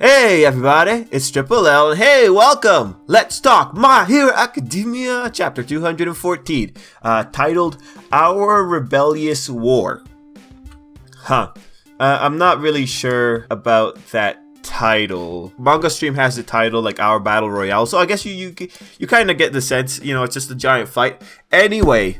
Hey everybody, it's Tripl-L, and hey, welcome! Let's talk My Hero Academia, chapter 214, titled Our Rebellious War. I'm not really sure about that title. Manga Stream has the title like Our Battle Royale, so I guess you kind of get the sense, it's just a giant fight. Anyway,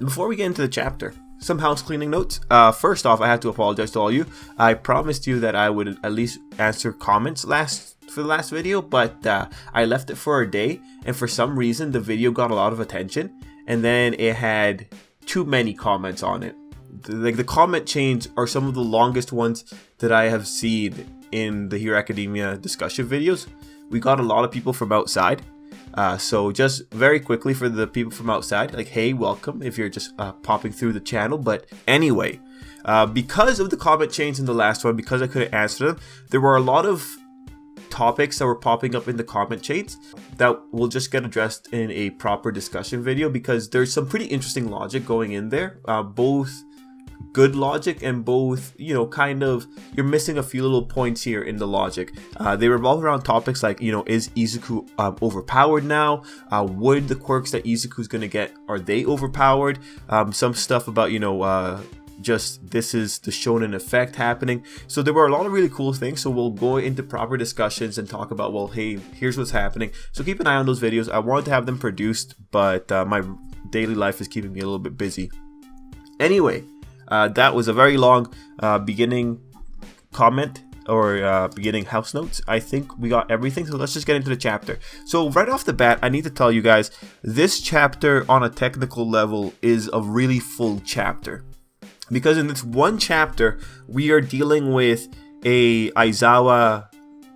before we get into the chapter, some house cleaning notes. First off, I have to apologize to all you. I promised you that I would at least answer comments for the last video, but I left it for a day, and for some reason the video got a lot of attention, and then it had too many comments on it. The comment chains are some of the longest ones that I have seen in the Hero Academia discussion videos. We got a lot of people from outside. So just very quickly for the people from outside, like, hey, welcome if you're just popping through the channel. But anyway, because of the comment chains in the last one, because I couldn't answer them, there were a lot of topics that were popping up in the comment chains that will just get addressed in a proper discussion video, because there's some pretty interesting logic going in there, both good logic and both, kind of, you're missing a few little points here in the logic. They revolve around topics like, is Izuku overpowered now? Would the quirks that Izuku's gonna get, are they overpowered? Some stuff about, just this is the shonen effect happening. So there were a lot of really cool things, so we'll go into proper discussions and talk about, well, hey, here's what's happening. So keep an eye on those videos. I wanted to have them produced, but my daily life is keeping me a little bit busy. Anyway, that was a very long beginning comment or beginning house notes. I think we got everything, so let's just get into the chapter. So right off the bat, I need to tell you guys, this chapter on a technical level is a really full chapter, because in this one chapter we are dealing with a Aizawa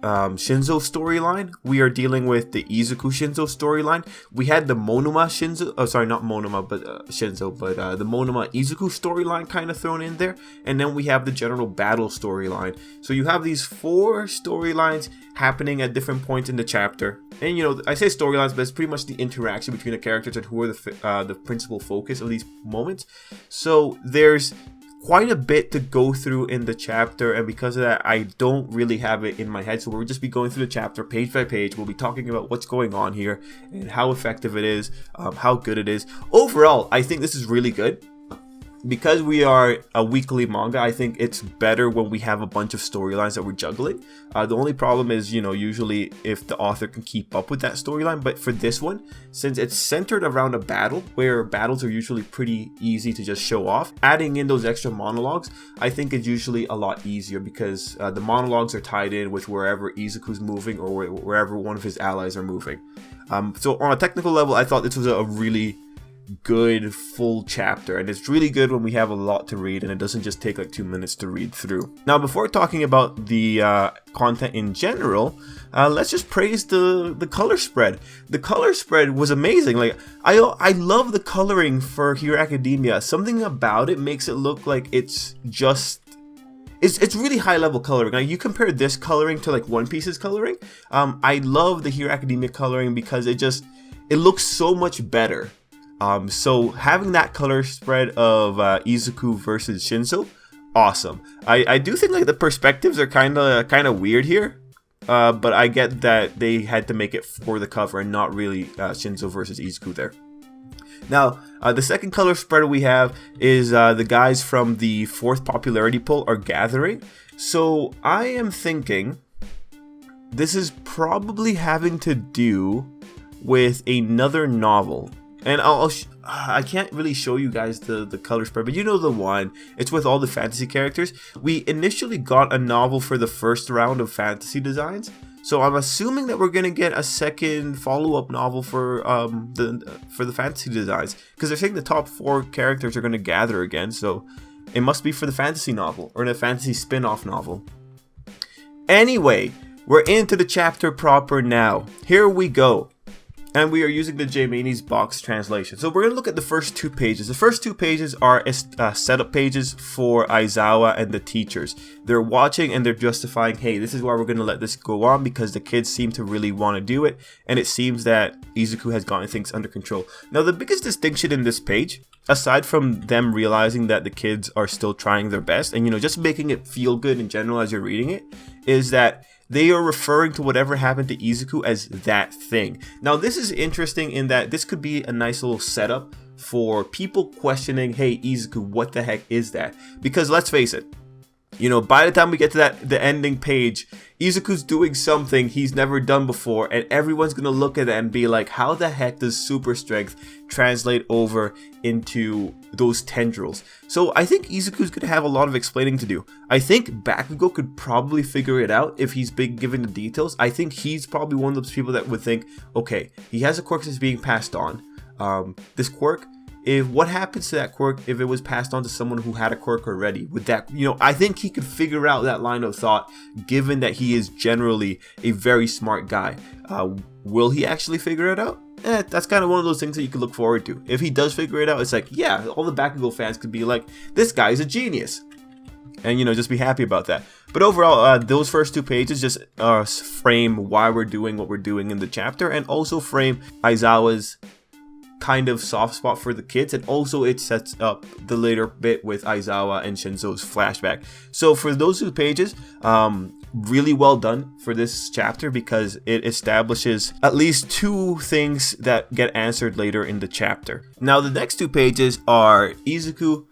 Shinso storyline. We are dealing with the Izuku Shinso storyline. We had the Monoma Shinso, not Monoma, but Shinso, but the Monoma Izuku storyline kind of thrown in there, and then we have the general battle storyline. So you have these four storylines happening at different points in the chapter, and I say storylines, but it's pretty much the interaction between the characters and who are the principal focus of these moments. So there's quite a bit to go through in the chapter, and because of that, I don't really have it in my head. So we'll just be going through the chapter page by page. We'll be talking about what's going on here and how effective it is, how good it is. Overall, I think this is really good. Because we are a weekly manga, I think it's better when we have a bunch of storylines that we're juggling. The only problem is, usually if the author can keep up with that storyline. But for this one, since it's centered around a battle, where battles are usually pretty easy to just show off, adding in those extra monologues, I think is usually a lot easier, because the monologues are tied in with wherever Izuku's moving or wherever one of his allies are moving. So on a technical level, I thought this was a really good full chapter, and it's really good when we have a lot to read and it doesn't just take like 2 minutes to read through. Now, before talking about the content in general, let's just praise the color spread. The color spread was amazing. Like, I love the coloring for Hero Academia. Something about it makes it look like it's really high level coloring. Now, you compare this coloring to like One Piece's coloring. I love the Hero Academia coloring because it looks so much better. So having that color spread of Izuku versus Shinso, awesome. I do think like the perspectives are kind of weird here, but I get that they had to make it for the cover and not really Shinso versus Izuku there. Now, the second color spread we have is the guys from the 4th popularity poll are gathering. So I am thinking this is probably having to do with another novel. And I can't really show you guys the color spread, but you know the one. It's with all the fantasy characters. We initially got a novel for the first round of fantasy designs, so I'm assuming that we're gonna get a second follow-up novel for the fantasy designs, because they're saying the top 4 characters are gonna gather again. So it must be for the fantasy novel or the fantasy spin-off novel. Anyway, we're into the chapter proper now. Here we go. And we are using the J Maney's box translation. So we're going to look at the first 2 pages. The first 2 pages are setup pages for Aizawa and the teachers. They're watching and they're justifying, hey, this is why we're going to let this go on, because the kids seem to really want to do it. And it seems that Izuku has gotten things under control. Now, the biggest distinction in this page, aside from them realizing that the kids are still trying their best and, just making it feel good in general as you're reading it, is that they are referring to whatever happened to Izuku as that thing. Now, this is interesting in that this could be a nice little setup for people questioning, hey, Izuku, what the heck is that? Because let's face it, you know, by the time we get to the ending page, Izuku's doing something he's never done before, and everyone's gonna look at that and be like, how the heck does super strength translate over into those tendrils? So I think Izuku's gonna have a lot of explaining to do. I think Bakugo could probably figure it out if he's been given the details. I think he's probably one of those people that would think, okay, he has a quirk that's being passed on. This quirk, what happens to that quirk if it was passed on to someone who had a quirk already? Would that, you know, I think he could figure out that line of thought, given that he is generally a very smart guy. Will he actually figure it out? That's kind of one of those things that you could look forward to. If he does figure it out, it's like, yeah, all the Bakugo fans could be like, this guy's a genius. And, you know, just be happy about that. But overall, those first 2 pages just frame why we're doing what we're doing in the chapter, and also frame Aizawa's kind of soft spot for the kids, and also it sets up the later bit with Aizawa and Shinso's flashback. So for those 2 pages, really well done for this chapter, because it establishes at least 2 things that get answered later in the chapter. Now the next 2 pages are Izuku,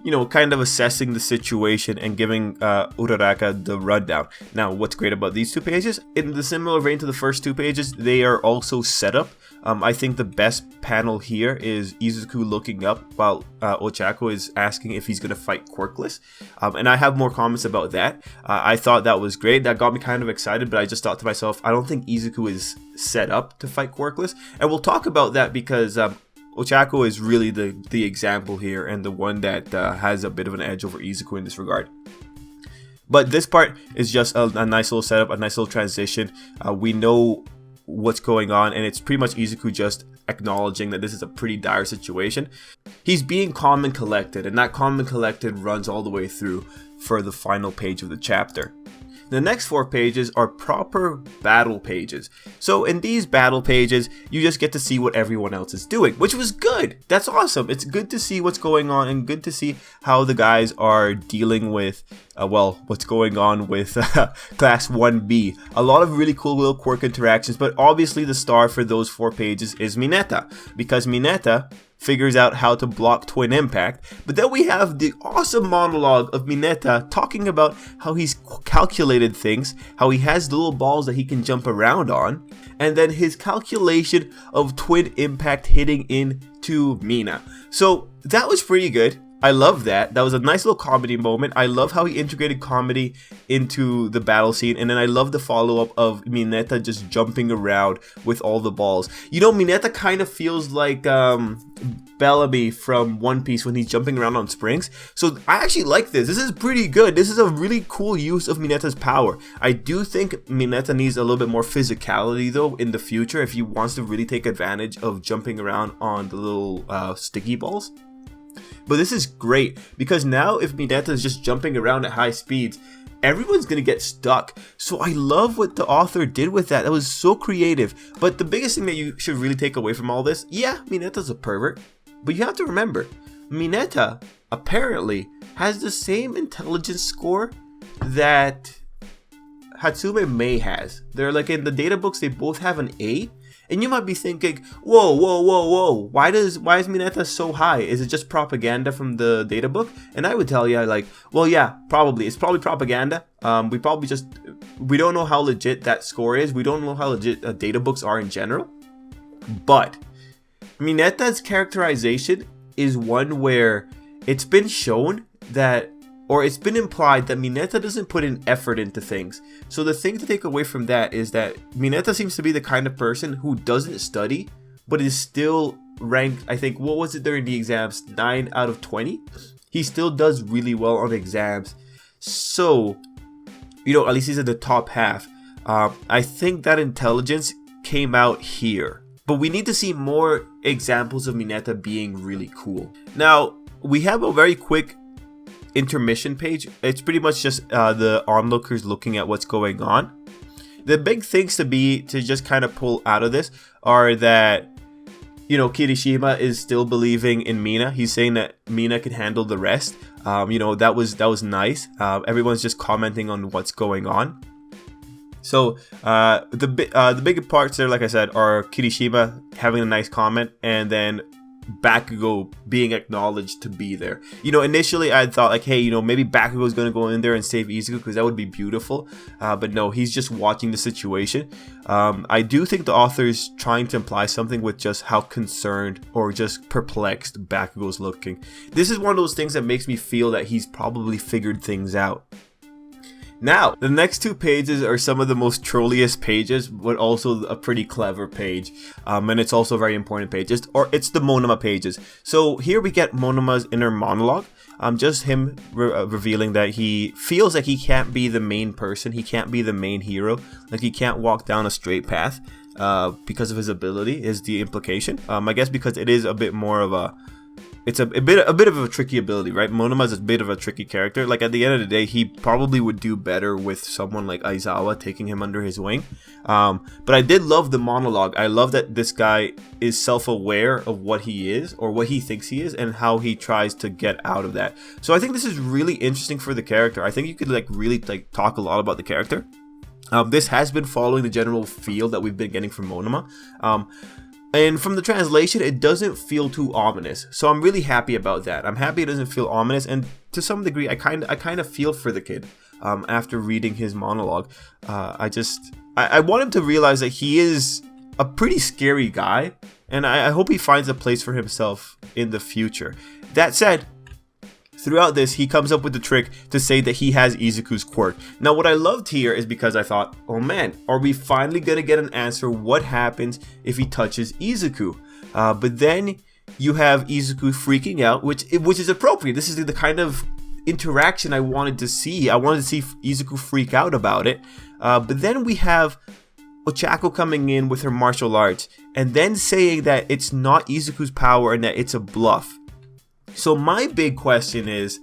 you know, kind of assessing the situation and giving Uraraka the rundown. Now, what's great about these 2 pages, in the similar vein to the first 2 pages, they are also set up. I think the best panel here is Izuku looking up while Ochako is asking if he's going to fight quirkless. And I have more comments about that. I thought that was great. That got me kind of excited, but I just thought to myself, I don't think Izuku is set up to fight quirkless. And we'll talk about that because Ochako is really the example here, and the one that has a bit of an edge over Izuku in this regard. But this part is just a nice little setup, a nice little transition. We know what's going on, and it's pretty much Izuku just acknowledging that this is a pretty dire situation. He's being calm and collected, and that calm and collected runs all the way through for the final page of the chapter. The next 4 pages are proper battle pages. So in these battle pages, you just get to see what everyone else is doing, which was good. That's awesome. It's good to see what's going on, and good to see how the guys are dealing with, what's going on with Class 1B. A lot of really cool little quirk interactions, but obviously the star for those 4 pages is Mineta, because Mineta figures out how to block Twin Impact. But then we have the awesome monologue of Mineta talking about how he's calculated things, how he has the little balls that he can jump around on, and then his calculation of Twin Impact hitting into Mina. So that was pretty good. I love that. That was a nice little comedy moment. I love how he integrated comedy into the battle scene. And then I love the follow-up of Mineta just jumping around with all the balls. You know, Mineta kind of feels like Bellamy from One Piece when he's jumping around on springs. So I actually like this. This is pretty good. This is a really cool use of Mineta's power. I do think Mineta needs a little bit more physicality, though, in the future if he wants to really take advantage of jumping around on the little sticky balls. But this is great, because now if Mineta is just jumping around at high speeds, everyone's gonna get stuck. So I love what the author did with that. That was so creative. But the biggest thing that you should really take away from all this, yeah, Mineta's a pervert, but you have to remember, Mineta apparently has the same intelligence score that Hatsume Mei has. They're like, in the data books, they both have an A. And you might be thinking, whoa, why is Mineta so high? Is it just propaganda from the data book? And I would tell you, like, well, yeah, probably. It's probably propaganda. We don't know how legit that score is. We don't know how legit data books are in general. But Mineta's characterization is one where it's been shown that, or it's been implied that Mineta doesn't put in effort into things. So the thing to take away from that is that Mineta seems to be the kind of person who doesn't study, but is still ranked, I think, what was it during the exams? 9 out of 20? He still does really well on exams. So, you know, at least he's in the top half. I think that intelligence came out here. But we need to see more examples of Mineta being really cool. Now, we have a very quick intermission page. It's pretty much just the onlookers looking at what's going on. The big things to just kind of pull out of this are that, you know, Kirishima is still believing in Mina. He's saying that Mina can handle the rest. You know, that was nice. Everyone's just commenting on what's going on. So the big parts there, like I said, are Kirishima having a nice comment, and then Bakugo being acknowledged to be there. Initially I thought like, hey, maybe Bakugo's gonna go in there and save Izuku because that would be beautiful. But no, he's just watching the situation. I do think the author is trying to imply something with just how concerned or just perplexed Bakugo's looking. This is one of those things that makes me feel that he's probably figured things out. Now, the next 2 pages are some of the most trolliest pages, but also a pretty clever page. And it's also a very important page. It's the Monoma pages. So here we get Monoma's inner monologue. Just him revealing that he feels like he can't be the main person. He can't be the main hero. Like he can't walk down a straight path because of his ability is the implication. I guess because it is a bit more of a... It's a bit of a tricky ability, right? Monoma's a bit of a tricky character. Like at the end of the day, he probably would do better with someone like Aizawa taking him under his wing. But I did love the monologue. I love that this guy is self-aware of what he is or what he thinks he is and how he tries to get out of that. So I think this is really interesting for the character. I think you could really talk a lot about the character. This has been following the general feel that we've been getting from Monoma. And from the translation, it doesn't feel too ominous. So I'm really happy about that. I'm happy it doesn't feel ominous. And to some degree, I kind of feel for the kid after reading his monologue. I want him to realize that he is a pretty scary guy. And I hope he finds a place for himself in the future. That said, throughout this, he comes up with the trick to say that he has Izuku's quirk. Now, what I loved here is because I thought, oh man, are we finally going to get an answer what happens if he touches Izuku? But then you have Izuku freaking out, which is appropriate. This is the kind of interaction I wanted to see. I wanted to see Izuku freak out about it. But then we have Ochako coming in with her martial arts and then saying that it's not Izuku's power and that it's a bluff. So my big question is,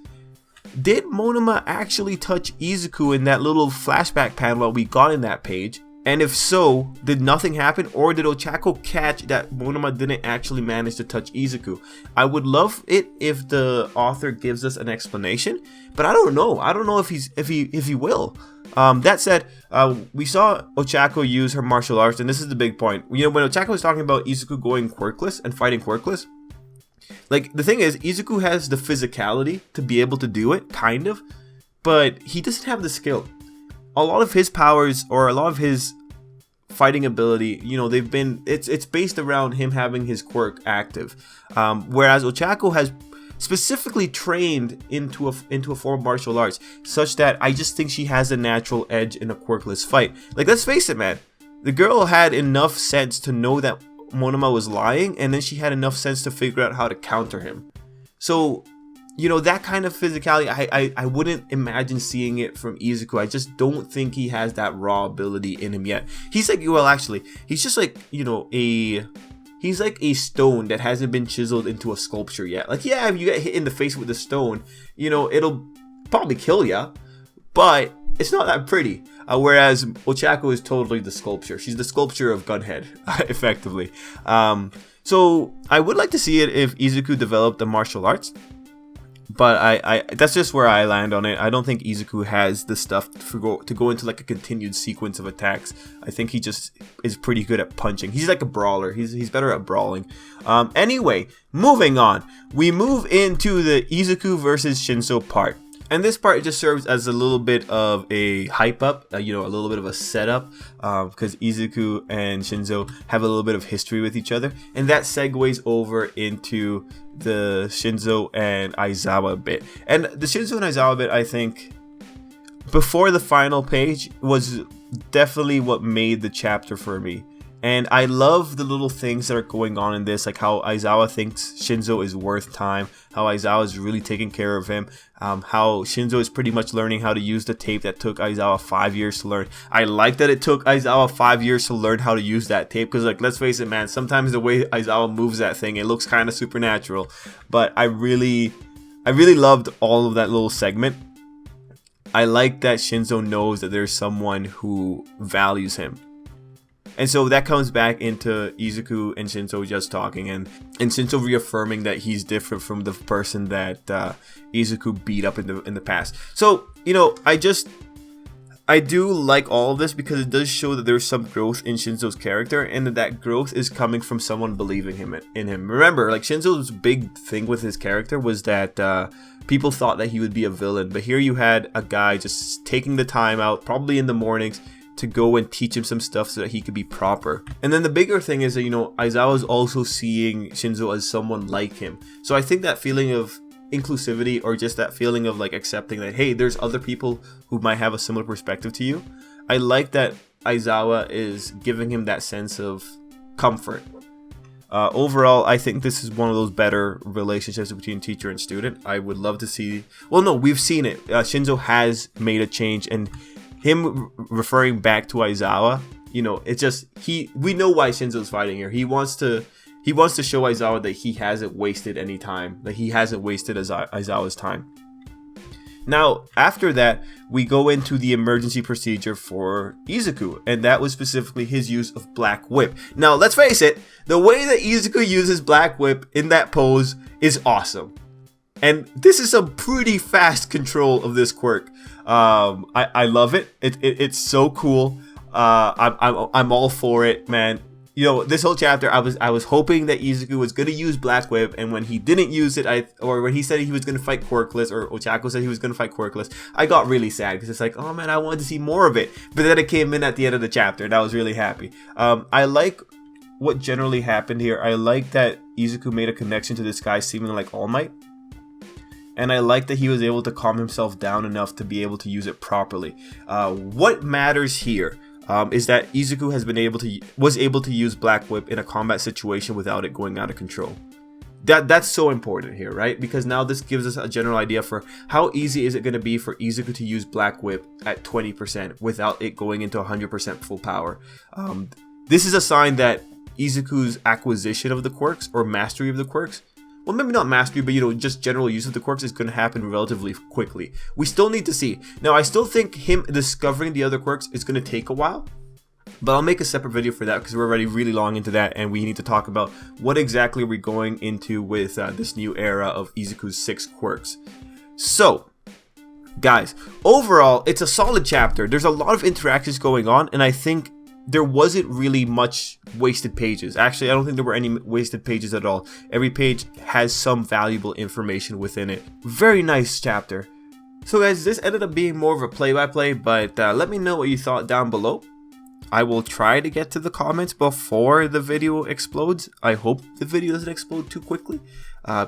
did Monoma actually touch Izuku in that little flashback panel that we got in that page? And if so, did nothing happen, or did Ochako catch that Monoma didn't actually manage to touch Izuku? I would love it if the author gives us an explanation, but I don't know. I don't know if he will. That said, we saw Ochako use her martial arts, and this is the big point. When Ochako was talking about Izuku going quirkless and fighting quirkless, like, the thing is, Izuku has the physicality to be able to do it, kind of, but he doesn't have the skill. A lot of his powers, or a lot of his fighting ability, it's based around him having his quirk active. Whereas Ochako has specifically trained into a form of martial arts, such that I just think she has a natural edge in a quirkless fight. Like, let's face it, man. The girl had enough sense to know that Monoma was lying, and then she had enough sense to figure out how to counter him. So, that kind of physicality, I wouldn't imagine seeing it from Izuku. I just don't think he has that raw ability in him yet. He's like, he's just like, he's like a stone that hasn't been chiseled into a sculpture yet. Like, yeah, if you get hit in the face with a stone, it'll probably kill ya, but it's not that pretty. Whereas Ochako is totally the sculpture. She's the sculpture of Gunhead, effectively. So I would like to see it if Izuku developed the martial arts. But I that's just where I land on it. I don't think Izuku has the stuff to go into like a continued sequence of attacks. I think he just is pretty good at punching. He's like a brawler. He's better at brawling. Anyway, moving on. We move into the Izuku versus Shinso part. And this part just serves as a little bit of a hype up, a little bit of a setup, because Izuku and Shinso have a little bit of history with each other. And that segues over into the Shinso and Aizawa bit. And the Shinso and Aizawa bit, I think, before the final page, was definitely what made the chapter for me. And I love the little things that are going on in this, like how Aizawa thinks Shinso is worth time, how Aizawa is really taking care of him, how Shinso is pretty much learning how to use the tape that took Aizawa 5 years to learn. I like that it took Aizawa 5 years to learn how to use that tape, because, like, let's face it, man, sometimes the way Aizawa moves that thing, it looks kind of supernatural. But I really loved all of that little segment. I like that Shinso knows that there's someone who values him. And so that comes back into Izuku and Shinso just talking, and Shinso reaffirming that he's different from the person that Izuku beat up in the past. So, I do like all of this because it does show that there's some growth in Shinso's character, and that growth is coming from someone believing in him. Remember, like, Shinso's big thing with his character was that people thought that he would be a villain, but here you had a guy just taking the time out, probably in the mornings, to go and teach him some stuff so that he could be proper. And then the bigger thing is that, you know, Aizawa is also seeing Shinso as someone like him. So I think that feeling of inclusivity, or just that feeling of like accepting that, hey, there's other people who might have a similar perspective to you. I like that Aizawa is giving him that sense of comfort. Overall, I think this is one of those better relationships between teacher and student. I would love to see, well, no, we've seen it. Shinso has made a change, and him referring back to Aizawa, you know, it's just, we know why Shinso's fighting here. He wants to show Aizawa that he hasn't wasted any time, that he hasn't wasted Aizawa's time. Now, after that, we go into the emergency procedure for Izuku, and that was specifically his use of Black Whip. Now, let's face it, the way that Izuku uses Black Whip in that pose is awesome. And this is some pretty fast control of this quirk. I love it. It's so cool. I'm all for it, man. You know, this whole chapter, I was hoping that Izuku was gonna use Black Whip, and when he didn't use it, or when he said he was gonna fight Quirkless, or Ochako said he was gonna fight Quirkless, I got really sad because it's like, oh man, I wanted to see more of it. But then it came in at the end of the chapter, and I was really happy. I like what generally happened here. I like that Izuku made a connection to this guy seeming like All Might. And I like that he was able to calm himself down enough to be able to use it properly. What matters here is that Izuku was able to use Black Whip in a combat situation without it going out of control. That's so important here, right? Because now this gives us a general idea for how easy is it going to be for Izuku to use Black Whip at 20% without it going into 100% full power. This is a sign that Izuku's acquisition of the quirks, or mastery of the quirks, well, maybe not mastery, but, you know, just general use of the quirks is going to happen relatively quickly. We still need to see. Now, I still think him discovering the other quirks is going to take a while, but I'll make a separate video for that because we're already really long into that, and we need to talk about what exactly we're going into with this new era of Izuku's 6 quirks. So, guys, overall, it's a solid chapter. There's a lot of interactions going on, and I think there wasn't really much wasted pages. Actually, I don't think there were any wasted pages at all. Every page has some valuable information within it. Very nice chapter. So guys, this ended up being more of a play-by-play, but let me know what you thought down below. I will try to get to the comments before the video explodes. I hope the video doesn't explode too quickly,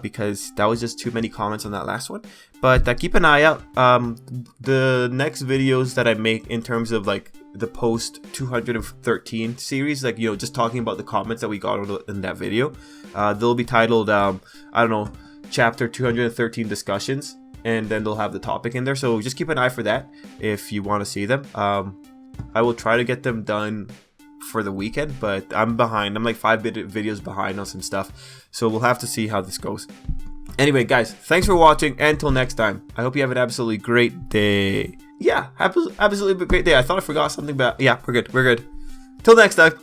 because that was just too many comments on that last one. But keep an eye out. The next videos that I make in terms of like the post 213 series, like, you know, just talking about the comments that we got in that video, they'll be titled I don't know, chapter 213 discussions, and then they'll have the topic in there. So just keep an eye for that if you want to see them. I will try to get them done for the weekend, but I'm behind. I'm like 5 videos behind on some stuff, so we'll have to see how this goes. Anyway, guys, thanks for watching, and until next time, I hope you have an absolutely great day. Yeah, absolutely great day. I thought I forgot something, but yeah, we're good. Till next time.